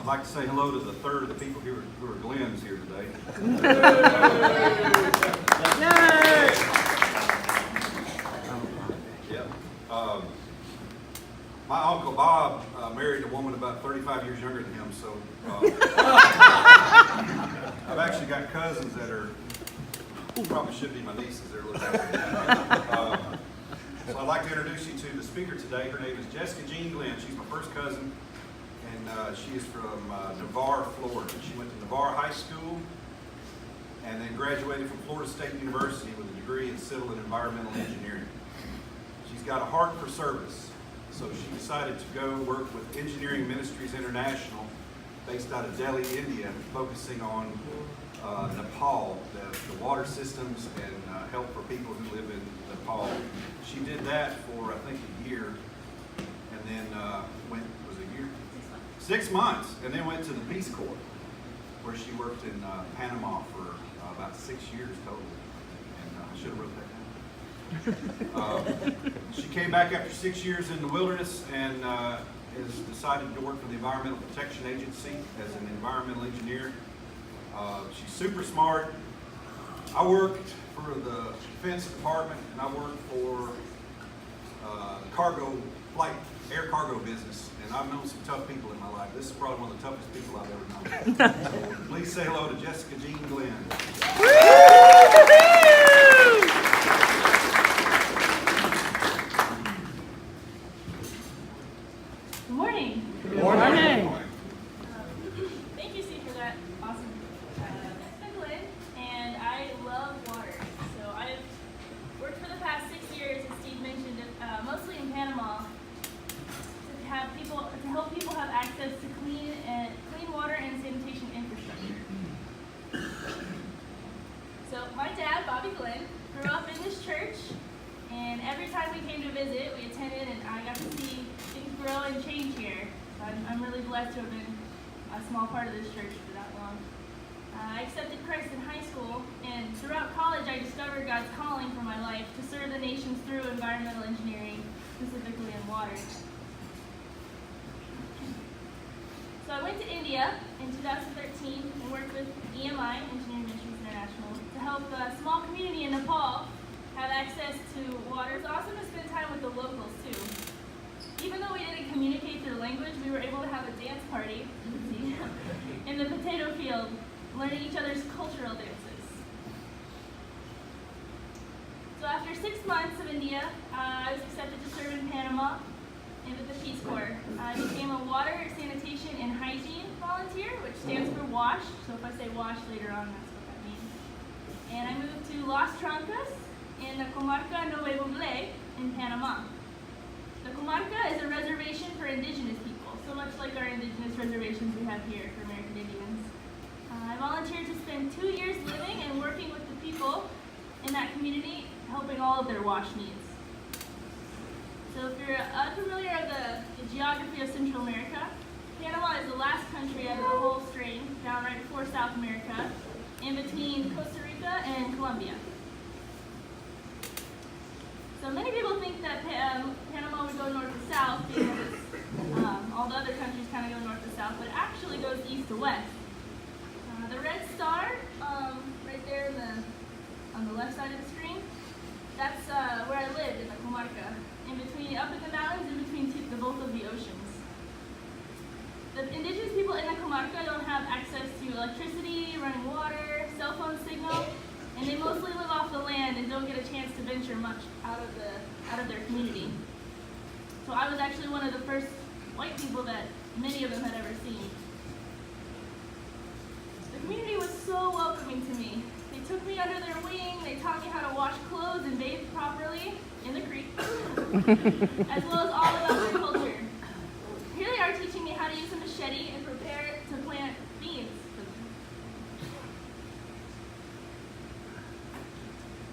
like to say hello to the third of the people who are Glenn's here today. Yay! Yeah. My Uncle Bob married a woman about 35 years younger than him, so I've actually got cousins that are, probably should be my nieces. They're looking at me. So I'd like to introduce you to the speaker today. Her name is Jessica Jean Glenn. She's my first cousin, and she is from Navarre, Florida. She went to Navarre High School and then graduated from Florida State University with a degree in civil and environmental engineering. She's got a heart for service, so she decided to go work with Engineering Ministries International, based out of Delhi, India, focusing on Nepal, the water systems and help for people who live in Nepal. She did that for, I think, a year, and then went, was it a year? 6 months, and then went to the Peace Corps, where she worked in Panama for about 6 years total. And I should have wrote that down. She came back after 6 years in the wilderness and has decided to work for the Environmental Protection Agency as an environmental engineer. She's super smart. I worked for the Defense Department, and I worked for air cargo business, and I've known some tough people in my life. This is probably one of the toughest people I've ever known. So please say hello to Jessica Jean Glenn. Good morning. Good morning. Thank you, Steve, for that awesome Glenn. And I love water. So I've worked for the past 6 years, as Steve mentioned, mostly in Panama, to help people have access to clean water and sanitation infrastructure. So my dad, Bobby Glenn, grew up in this church, and every time we came to visit, we attended, and I got to see things grow and change here. So I'm really blessed to have been a small part of this church for that long. I accepted Christ in high school, and throughout college I discovered God's calling for my life to serve the nations through environmental engineering, specifically in water. So I went to India in 2013 and worked with EMI, Engineering Ministries International, to help a small community in Nepal have access to water. It's awesome to spend time with the locals too. Even though we didn't communicate their language, we were able to have a dance party in the potato field, learning each other's cultural dances. So after 6 months of India, I was accepted to serve in Panama and with the Peace Corps. I became a water, sanitation, and hygiene volunteer, which stands for WASH. So if I say WASH later on, that's what that means. And I moved to Las Trancas in the Comarca Nuevo Ble in Panama. The Comarca is a reservation for indigenous people, so much like our indigenous reservations we have here for American Indians. I volunteered to spend 2 years living and working with the people in that community, helping all of their WASH needs. So if you're unfamiliar with the geography of Central America, Panama is the last country out of the whole string, down right before South America, in between Costa Rica and Colombia. So many people think that Panama would go north to south because all the other countries kind of go north to south, but it actually goes east to west. The red star right there on the left side of the screen, that's where I lived in the Comarca, up in the mountains, in between both of the oceans. The indigenous people in the Comarca don't have access to electricity, running water, cell phone signal, and they mostly live off the land and don't get a chance to venture much out of their community. So I was actually one of the first white people that many of them had ever seen. The community was so welcoming to me. They took me under their wing, they taught me how to wash clothes and bathe properly in the creek, as well as all about their culture. Here they are teaching me how to use a machete and prepare to plant beans.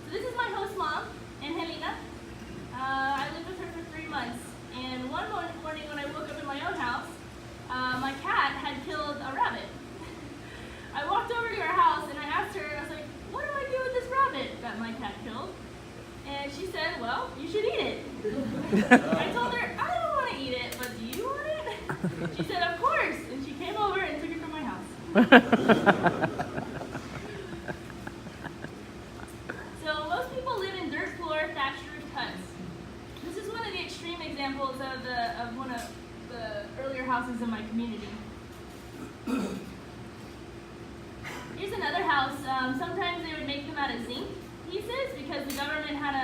So this is my host mom, Angelina. I lived with her for 3 months, and one morning when I woke up in my own house, my cat had killed a rabbit. I walked over to her house and I asked her, and I was like, what do I do with this rabbit that my cat killed? And she said, well, you should eat it. I told her, I don't want to eat it, but do you want it? She said, of course. And she came over and So most people live in dirt floor, thatched roof huts. This is one of the extreme examples of one of the earlier houses in my community. Here's another house. Sometimes they would make them out of zinc pieces because the government had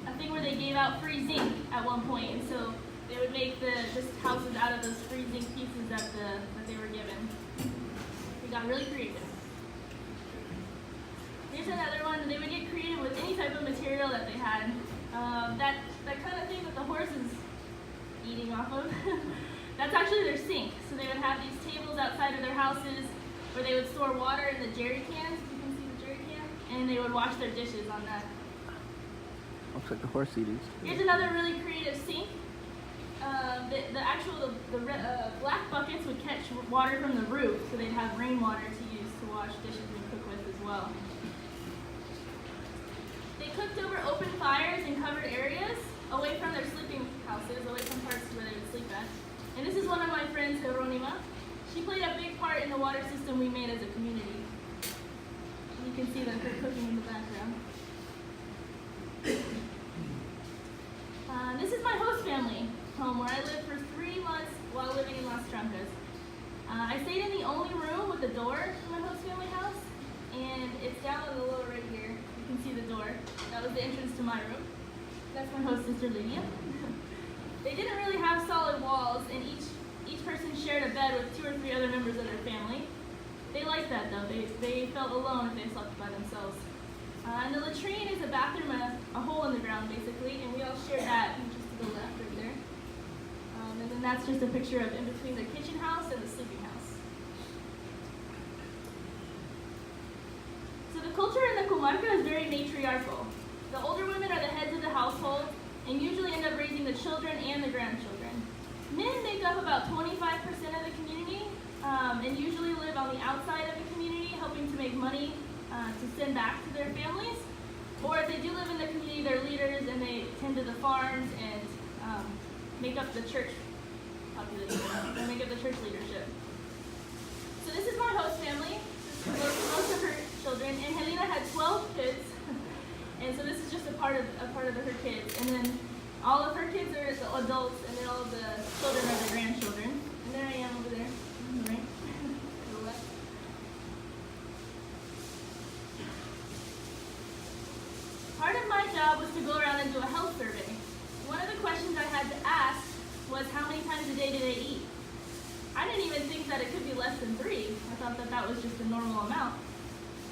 a thing where they gave out free zinc at one point, and so they would make just houses out of those free zinc pieces that they were given. They got really creative. Here's another one. They would get creative with any type of material that they had. That kind of thing that the horse is eating off of. That's actually their sink. So they would have these tables outside of their houses where they would store water in the jerry cans. You can see the jerry can, and they would wash their dishes on that. Looks like a horse eating. Here's another really creative sink. The black buckets would catch water from the roof, so they'd have rainwater to use to wash dishes and cook with as well. They cooked over open fires in covered areas, away from their sleeping houses, away from parts where they would sleep at. And this is one of my friends, Jeronima. She played a big part in the water system we made as a community. You can see that her cooking in the background. This is my host family home where I lived for 3 months while living in Las Trancas. I stayed in the only room with the door to my host family house, and it's down in the lower right here. You can see the door. That was the entrance to my room. That's my host sister Lydia. They didn't really have solid walls, and each person shared a bed with 2 or 3 other members of their family. They liked that though. They felt alone if they slept by themselves. And the latrine is a bathroom, a hole in the ground basically, and we all share that just to the left right there. And then that's just a picture of in between the kitchen house and the sleeping house. So the culture in the comarca is very matriarchal. The older women are the heads of the household and usually end up raising the children and the grandchildren. Men make up about 25% of the community and usually live on the outside of the community, helping to make money to send back to their families. Or if they do live in the community, they're leaders and they tend to the farms and make up the church population. They make up the church leadership. So this is my host family. This is most of her children, and Helena had 12 kids. And so this is just a part of her kids. And then all of her kids are the adults, and then all of the children are the grandchildren. And there I am over there, on the right, to the left. Part of my job was to go around and do a health survey. One of the questions I had to ask was how many times a day do they eat? I didn't even think that it could be less than 3. I thought that was just a normal amount.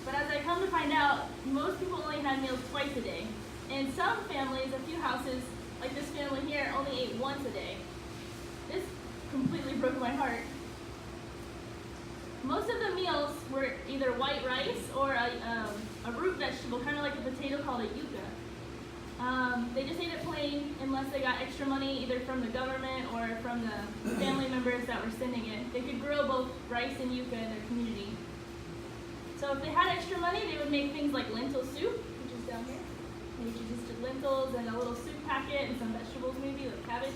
But as I come to find out, most people only had meals twice a day. And some families, a few houses, like this family here, only ate once a day. This completely broke my heart. Most of the meals were either white rice or a root vegetable, kind of like a potato called a yuca. They just ate it plain unless they got extra money either from the government or from the family members that were sending it. They could grow both rice and yuca in their community. So if they had extra money, they would make things like lentil soup, which is down here, which is just lentils and a little soup packet and some vegetables maybe, like cabbage.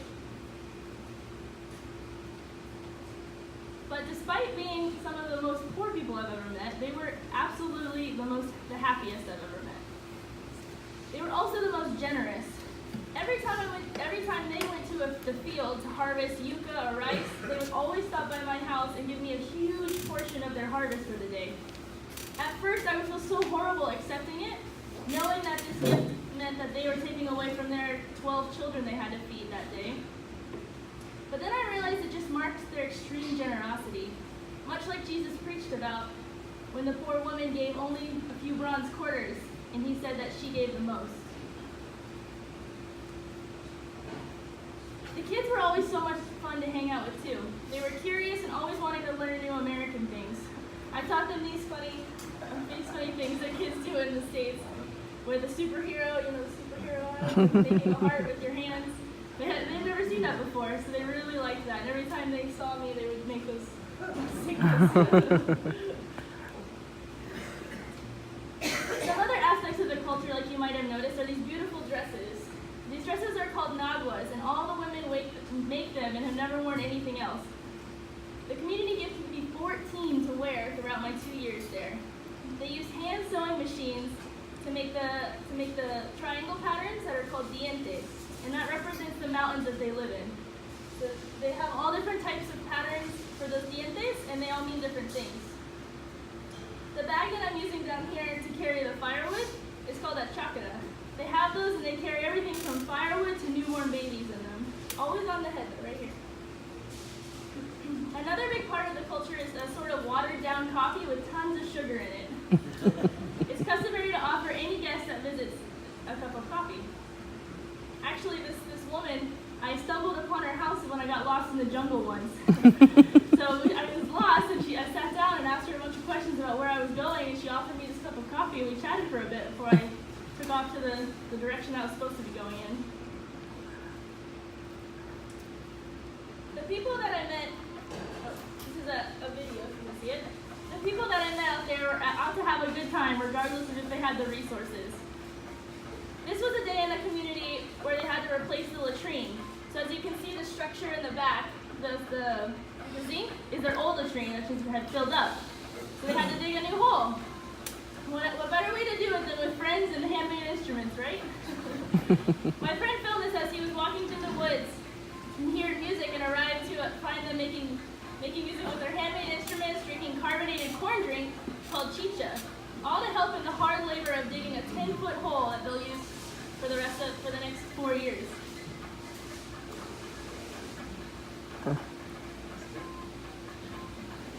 But despite being some of the most poor people I've ever met, they were absolutely the happiest I've ever met. They were also the most generous. Every time they went to the field to harvest yuca or rice, they would always stop by my house and give me a huge portion of their harvest for the day. At first, I would feel so horrible accepting it, knowing that this gift meant that they were taking away from their 12 children they had to feed that day. But then I realized it just marks their extreme generosity, much like Jesus preached about when the poor woman gave only a few bronze quarters, and he said that she gave the most. The kids were always so much fun to hang out with too. They were curious and always wanted to learn new American things. I taught them these funny things that kids do in the States, with a superhero, the superhero, making a heart with your hands. They've never seen that before, so they really liked that. And every time they saw me, they would make those signals. Some other aspects of the culture, like you might have noticed, are these beautiful dresses. These dresses are called naguas, and all the women make them and have never worn anything else. The community gifted me 14 to wear throughout my 2 years there. They use hand sewing machines to make the triangle patterns that are called dientes, and that represents the mountains that they live in. So they have all different types of patterns for those dientes, and they all mean different things. The bag that I'm using down here to carry the firewood is called a chakra. They have those, and they carry everything from firewood to newborn babies in them. Always on the head, though, right here. Another big part of the culture is a sort of watered down coffee with tons of sugar in it. It's customary to offer any guest that visits a cup of coffee. Actually, this woman, I stumbled upon her house when I got lost in the jungle once. So I was lost, and I sat down and asked her a bunch of questions about where I was going, and she offered me this cup of coffee, and we chatted for a bit before I took off to the direction I was supposed to be going in. The people that I met, this is a video if you can see it. The people that I met out there were out to have a good time regardless of if they had the resources. This was a day in the community where they had to replace the latrine. So as you can see the structure in the back, the zinc is their old latrine that had filled up. So they had to dig a new hole. What better way to do it than with friends and handmade instruments, right? My friend filmed this as he was walking through the woods and heard music and arrived to find them making music with their handmade instruments, drinking carbonated corn drink called chicha. All to help in the hard labor of digging a 10-foot hole that they'll use for the next 4 years.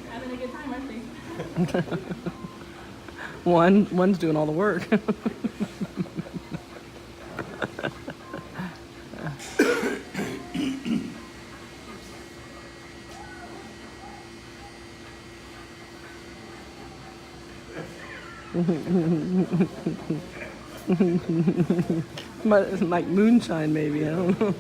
Having a good time, aren't they? One's doing all the work. It's like moonshine, maybe. I don't know.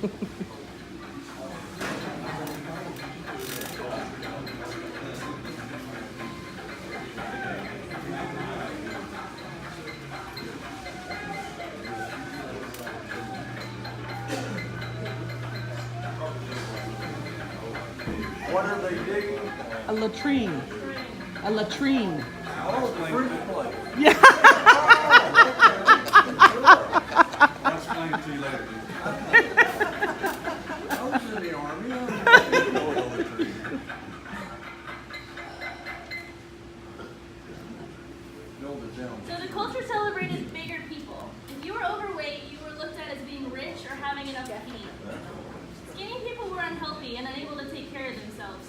What are they digging? A latrine. A latrine. Oh, the fruit plate. Yeah. I'll explain it to you later. I was in the Army. So the culture celebrated bigger people. If you were overweight, you were looked at as being rich or having enough to eat. Skinny people were unhealthy and unable to take care of themselves.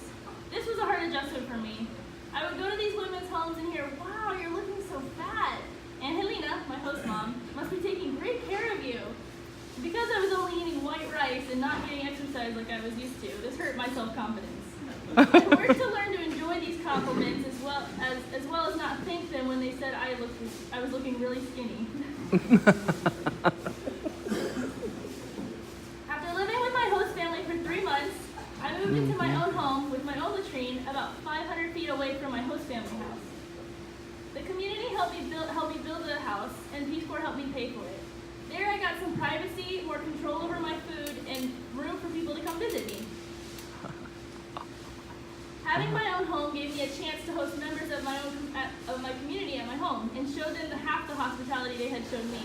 This was a hard adjustment for me. I would go to these women's homes and hear, "Wow, you're looking so fat. And Helena, my host mom, must be taking great care of you." Because I was only eating white rice and not getting exercise like I was used to, this hurt my self-confidence. I worked to learn to enjoy these compliments as well as not thank them when they said I was looking really skinny. After living with my host family for 3 months, I moved into my own home with my own latrine about 500 feet away from my host family house. The community helped me build the house, and Peace Corps helped me pay for it. There I got some privacy, more control over my food, and room for people to come visit me. Having my own home gave me a chance to host members of my community at my home and show them half the hospitality they had shown me.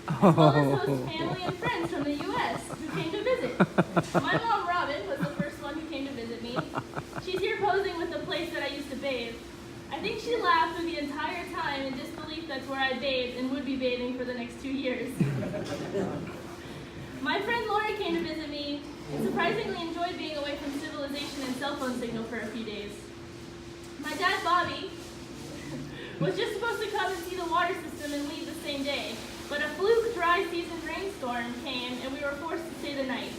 As well as host family and friends from the U.S. who came to visit. My mom, Robin, was the first one who came to visit me. She's here posing with the place that I used to bathe. I think she laughed through the entire time in disbelief that's where I bathed and would be bathing for the next 2 years. My friend Lori came to visit me and surprisingly enjoyed being away from civilization and cell phone signal for a few days. My dad, Bobby, was just supposed to come and see the water system and leave the same day, but a fluke dry season rainstorm came and we were forced to stay the night.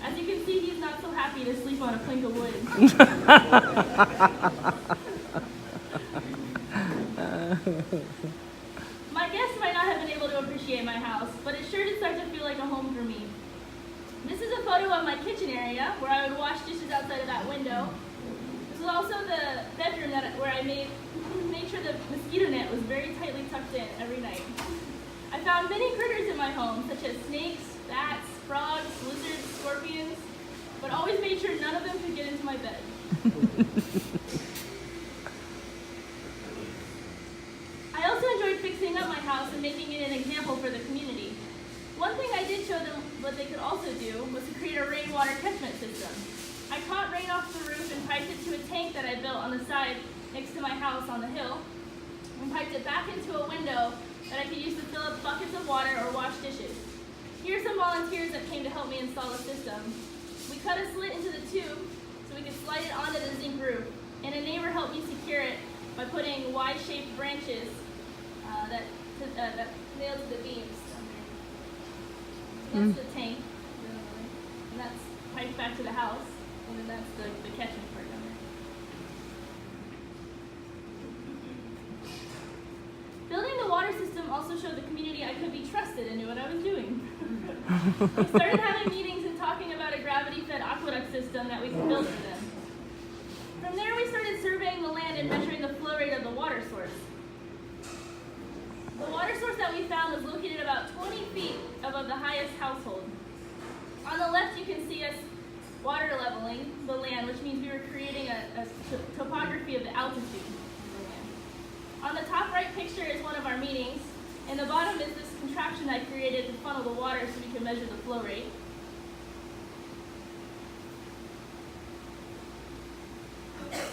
As you can see, he's not so happy to sleep on a plank of wood. My guests might not have been able to appreciate my house, but it sure did start to feel like a home for me. This is a photo of my kitchen area where I would wash dishes outside of that window. This was also the bedroom where I made sure the mosquito net was very tightly tucked in every night. I found many critters in my home, such as snakes, bats, frogs, lizards, scorpions, to show them what they could also do was to create a rainwater catchment system. I caught rain off the roof and piped it to a tank that I built on the side next to my house on the hill, and piped it back into a window that I could use to fill up buckets of water or wash dishes. Here are some volunteers that came to help me install the system. We cut a slit into the tube so we could slide it onto the zinc roof, and a neighbor helped me secure it by putting Y-shaped branches that nailed to the beams. That's the tank, and that's piped back to the house, and then that's the catchment part down there. Building the water system also showed the community I could be trusted and knew what I was doing. We started having meetings and talking about a gravity-fed aqueduct system that we could build for them. From there, we started surveying the land and measuring the flow rate of the water source. The water source that we found was located about 20 feet above the highest household. On the left, you can see us water leveling the land, which means we were creating a topography of the altitude of the land. On the top right picture is one of our meetings, and the bottom is this contraption I created to funnel the water so we can measure the flow rate.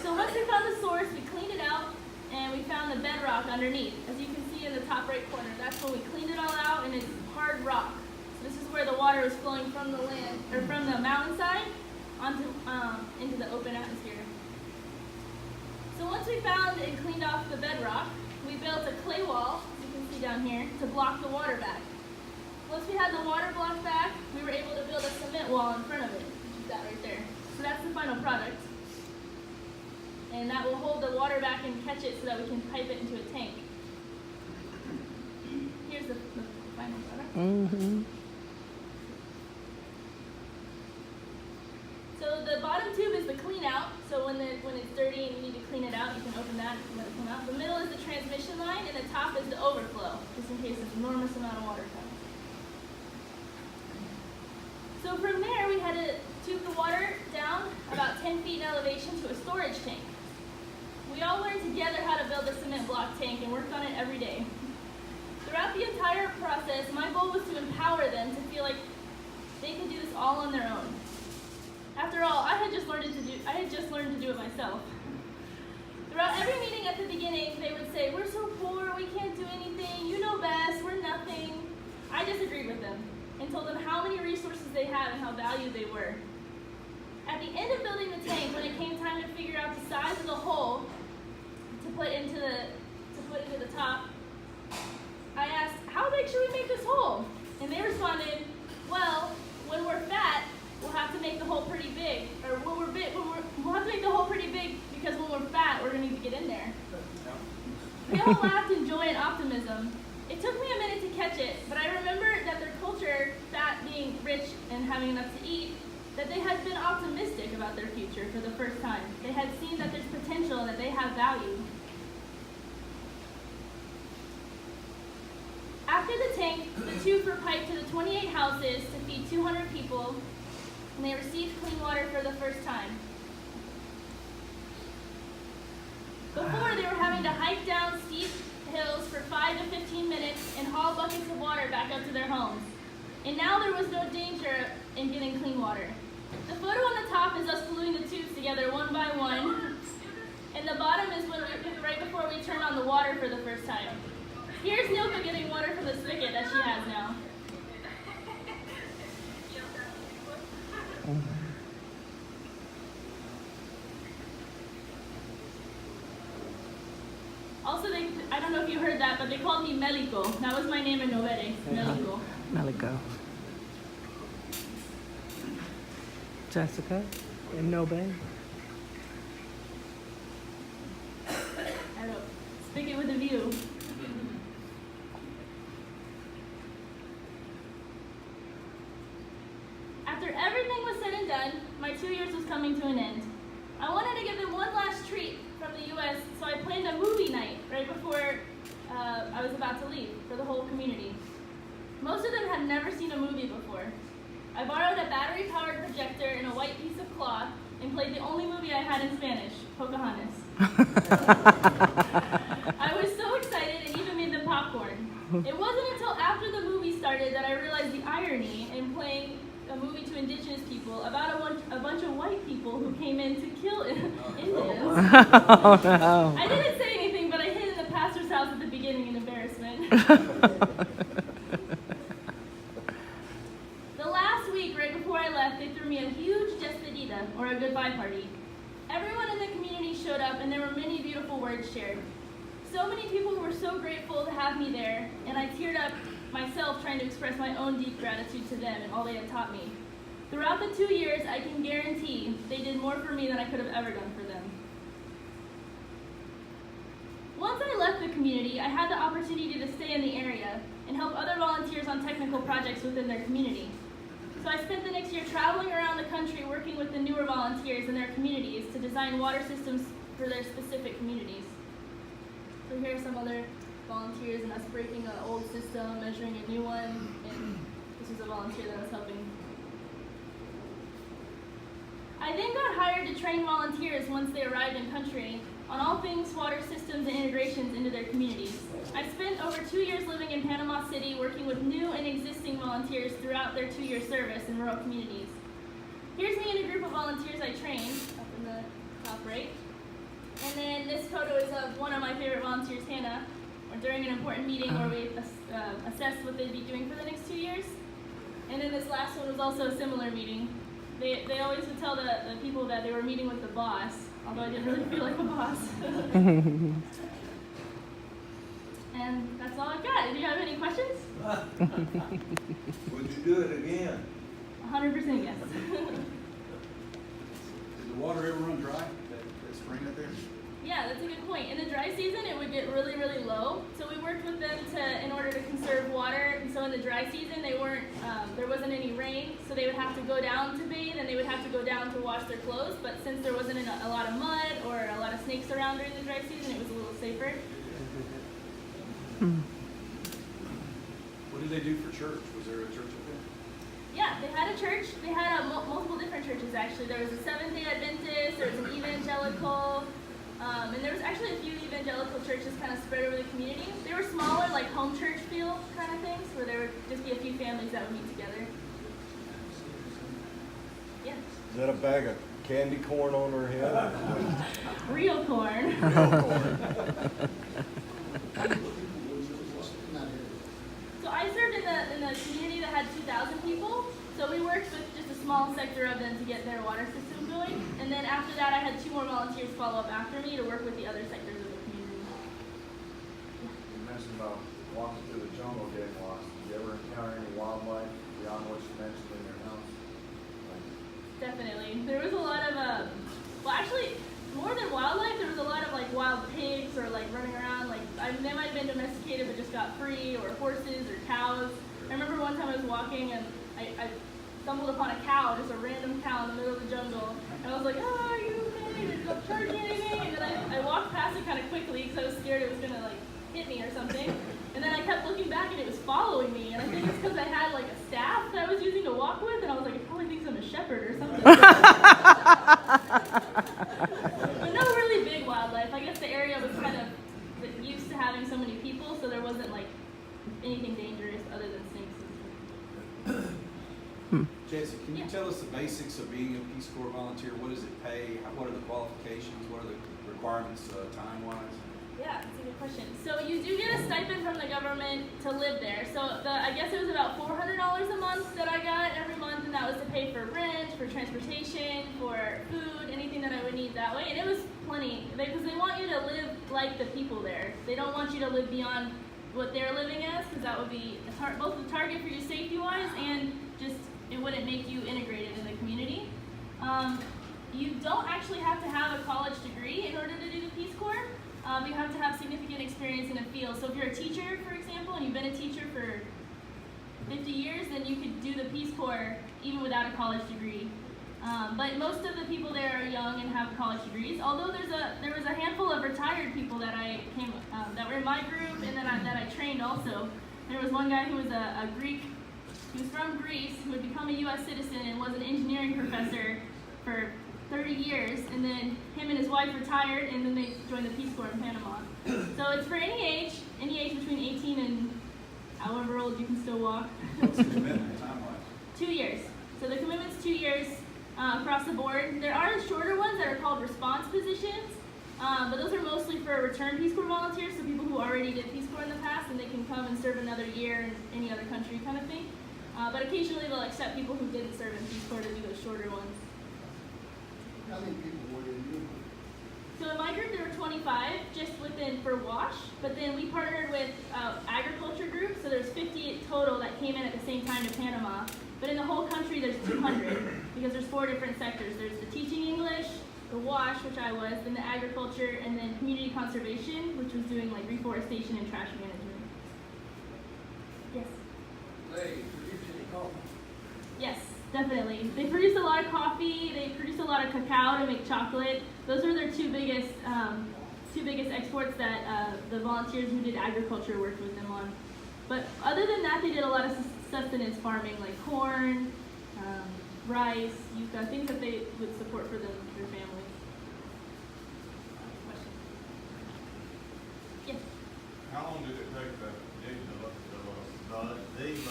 So once we found the source, we cleaned it out, and we found the bedrock underneath. As you can see in the top right corner, that's when we cleaned it all out, and it's hard rock. So this is where the water is flowing from the land, or from the mountainside onto into the open atmosphere. So once we found and cleaned off the bedrock, we built a clay wall, as you can see down here, to block the water back. Once we had the water blocked back, we were able to build a cement wall in front of it, which is that right there. So that's the final product. And that will hold the water back and catch it so that we can pipe it into a tank. Here's the final product. Mm-hmm. So the bottom tube is the clean out. So when it's dirty and you need to clean it out, you can open that and let it come out. The middle is the transmission line, and the top is the overflow, just in case an enormous amount of water comes. So from there, we had to tube the water down about 10 feet in elevation to a storage tank. We all learned together how to build a cement block tank and worked on it every day. Throughout the entire process, my goal was to empower them to feel like they could do this all on their own. After all, I had just learned to do it myself. Throughout every meeting at the beginning, they would say, "We're so poor, we can't do anything, you know best, we're nothing." I disagreed with them and told them how many resources they had and how valued they were. At the end of building the tank, when it came time to figure out the size of the hole to put into the top, I asked, "How big should we make this hole?" And they responded, "Well, when we're fat, we'll have to make the hole pretty big. Or we'll have to make the hole pretty big because when we're fat, we're going to need to get in there." They all laughed in joy and optimism. It took me a minute to catch it, but I remembered that their culture, fat being rich and having enough to eat, that they had been optimistic about their future for the first time. They had seen that there's potential and that they have value. After the tank, the tubes were piped to the 28 houses to feed 200 people, and they received clean water for the first time. Before, they were having to hike down steep hills for 5 to 15 minutes and haul buckets of water back up to their homes. And now there was no danger in getting clean water. The photo on the top is us gluing the tubes together one by one, and the bottom is right before we turn on the water for the first time. Here's Nilka getting water from the spigot that she has now. Also, I don't know if you heard that, but they called me Meliko. That was my name in Novere, Meliko. Meliko. Jessica in Nobe. I wrote, "Spigot with a view." After everything was said and done, my 2 years was coming to an end. I wanted to give them one last treat from the U.S., so I planned a movie night right before I was about to leave for the whole community. Most of them had never seen a movie before. I borrowed a battery-powered projector and a white piece of cloth and played the only movie I had in Spanish, Pocahontas. I was so excited and even made them popcorn. It wasn't until after the movie started that I realized the irony a movie to indigenous people about a bunch of white people who came in to kill Indians. Oh no. I didn't say anything, but I hid in the pastor's house at the beginning in embarrassment. The last week, right before I left, they threw me a huge despedida, or a goodbye party. Everyone in the community showed up, and there were many beautiful words shared. So many people were so grateful to have me there, and I teared up myself trying to express my own deep gratitude to them and all they had taught me. Throughout the 2 years, I can guarantee they did more for me than I could have ever done for them. Once I left the community, I had the opportunity to stay in the area and help other volunteers on technical projects within their community. So I spent the next year traveling around the country working with the newer volunteers in their communities to design water systems for their specific communities. So here are some other volunteers and us breaking an old system, measuring a new one, and this was a volunteer that I was helping. I then got hired to train volunteers once they arrived in country on all things water systems and integrations into their communities. I spent over 2 years living in Panama City working with new and existing volunteers throughout their 2-year service in rural communities. Here's me and a group of volunteers I trained, up in the top right. And then this photo is of one of my favorite volunteers, Hannah, or during an important meeting where we assessed what they'd be doing for the next 2 years. And then this last one was also a similar meeting. They always would tell the people that they were meeting with the boss, although I didn't really feel like a boss. And that's all I've got. Do you have any questions? Would you do it again? 100% yes. Did the water ever run dry, that spring up there? Yeah, that's a good point. In the dry season, it would get really, really low. So we worked with them in order to conserve water. And so in the dry season, there wasn't any rain, so they would have to go down to bathe, and they would have to go down to wash their clothes. But since there wasn't a lot of mud or a lot of snakes around during the dry season, it was a little safer. What did they do for church? Was there a church up there? Yeah, they had a church. They had multiple different churches, actually. There was a Seventh-day Adventist, there was an evangelical, and there was actually a few evangelical churches kind of spread over the community. They were smaller, like home church feel kind of things, where there would just be a few families that would meet together. Yeah. Is that a bag of candy corn on her head? Real corn. So I served in the community that had 2,000 people. So we worked with just a small sector of them to get their water system going. And then after that, I had 2 more volunteers follow up after me to work with the other sectors of the community. You mentioned about walking through the jungle getting lost. Did you ever encounter any wildlife beyond what you mentioned in your house? Definitely. There was a lot of, well actually, more than wildlife, there was a lot of like wild pigs or like running around. Like they might have been domesticated but just got free, or horses or cows. I remember one time I was walking and I stumbled upon a cow, just a random cow in the middle of the jungle. And I was like, oh, are you okay? Did it charge me anything? And then I walked past it kind of quickly because I was scared it was going to like hit me or something. And then I kept looking back and it was following me. And I think it's because I had like a staff that I was using to walk with. And I was like, it probably thinks I'm a shepherd or something. But no really big wildlife. I guess the area was kind of used to having so many people, so there wasn't like anything dangerous other than snakes. Jesse, can you Yeah. tell us the basics of being a Peace Corps volunteer? What does it pay? What are the qualifications? What are the requirements time-wise? Yeah, that's a good question. So you do get a stipend from the government to live there. So I guess it was about $400 a month that I got every month, and that was to pay for rent, for transportation, for food, anything that I would need that way. And it was plenty, because they want you to live like the people there. They don't want you to live beyond what they're living as, because that would be both a target for you safety-wise, and just it wouldn't make you integrated in the community. You don't actually have to have a college degree in order to do the Peace Corps. You have to have significant experience in a field. So if you're a teacher, for example, and you've been a teacher for 50 years, then you could do the Peace Corps even without a college degree. But most of the people there are young and have college degrees. Although there was a handful of retired people that that were in my group and that I trained also. There was one guy who was a Greek. He was from Greece, who had become a U.S. citizen and was an engineering professor for 30 years, and then him and his wife retired, and then they joined the Peace Corps in Panama. So it's for any age between 18 and however old you can still walk. What's the commitment time-wise? 2 years. So across the board. There are shorter ones that are called response positions, but those are mostly for return Peace Corps volunteers, so people who already did Peace Corps in the past and they can come and serve another year in any other country kind of thing. But occasionally they'll accept people who didn't serve in Peace Corps to do those shorter ones. How many people were in you? So in my group there were 25 just for WASH, but then we partnered with agriculture groups, so there's 50 total that came in at the same time to Panama. But in the whole country there's 200 because there's 4 different sectors. There's the teaching English, the WASH, which I was, then the agriculture, and then community conservation, which was doing like reforestation and trash management. Yes? They produce any coffee? Yes, definitely. They produce a lot of coffee, they produce a lot of cacao to make chocolate. Those are their two biggest exports that the volunteers who did agriculture worked with them on. But other than that, they did a lot of sustenance farming, like corn, rice, yucca, things that they would support for their families. Questions? Yes? How long did it take to dig the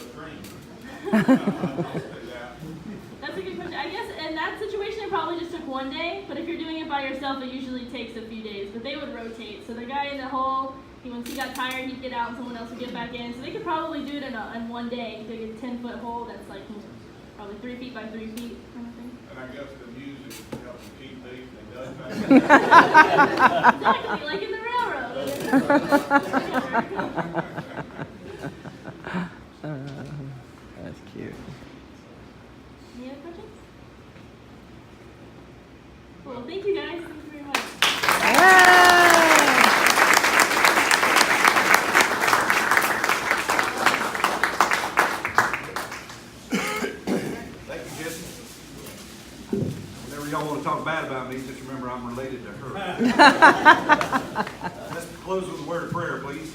latrine? That's a good question. I guess in that situation it probably just took one day, but if you're doing it by yourself, it usually takes a few days. But they would rotate. So the guy in the hole, once he got tired, he'd get out and someone else would get back in. So they could probably do it in one day. Dig a 10-foot hole that's like probably 3 feet by 3 feet kind of thing. And I guess the music helps them keep beat and does that. Exactly, like in the railroad. That's cute. Any other questions? Well, thank you guys. Thank you very much. Thank you, Jesse. Whenever y'all want to talk bad about me, just remember I'm related to her. Let's close with a word of prayer, please.